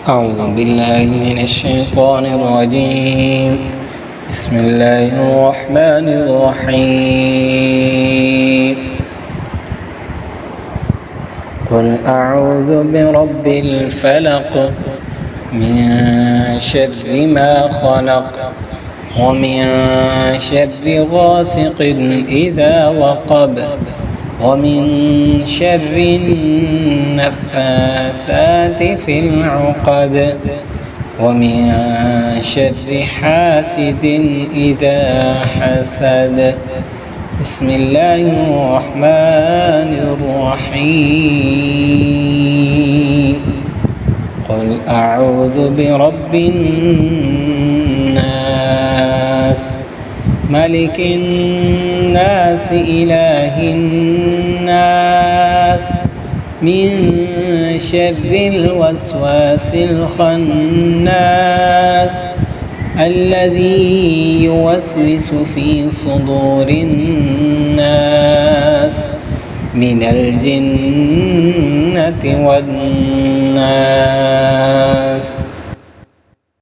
أعوذ بالله من الشيطان الرجيم. بسم الله الرحمن الرحيم. قل أعوذ برب الفلق من شر ما خلق ومن شر غاسق إذا وقب ومن شر النفاثات في العقد ومن شر حاسد إذا حسد. بسم الله الرحمن الرحيم. قل أعوذ برب الناس ملك الناس إله الناس من شر الوسواس الخناس الذي يوسوس في صدور الناس من الجنة والناس.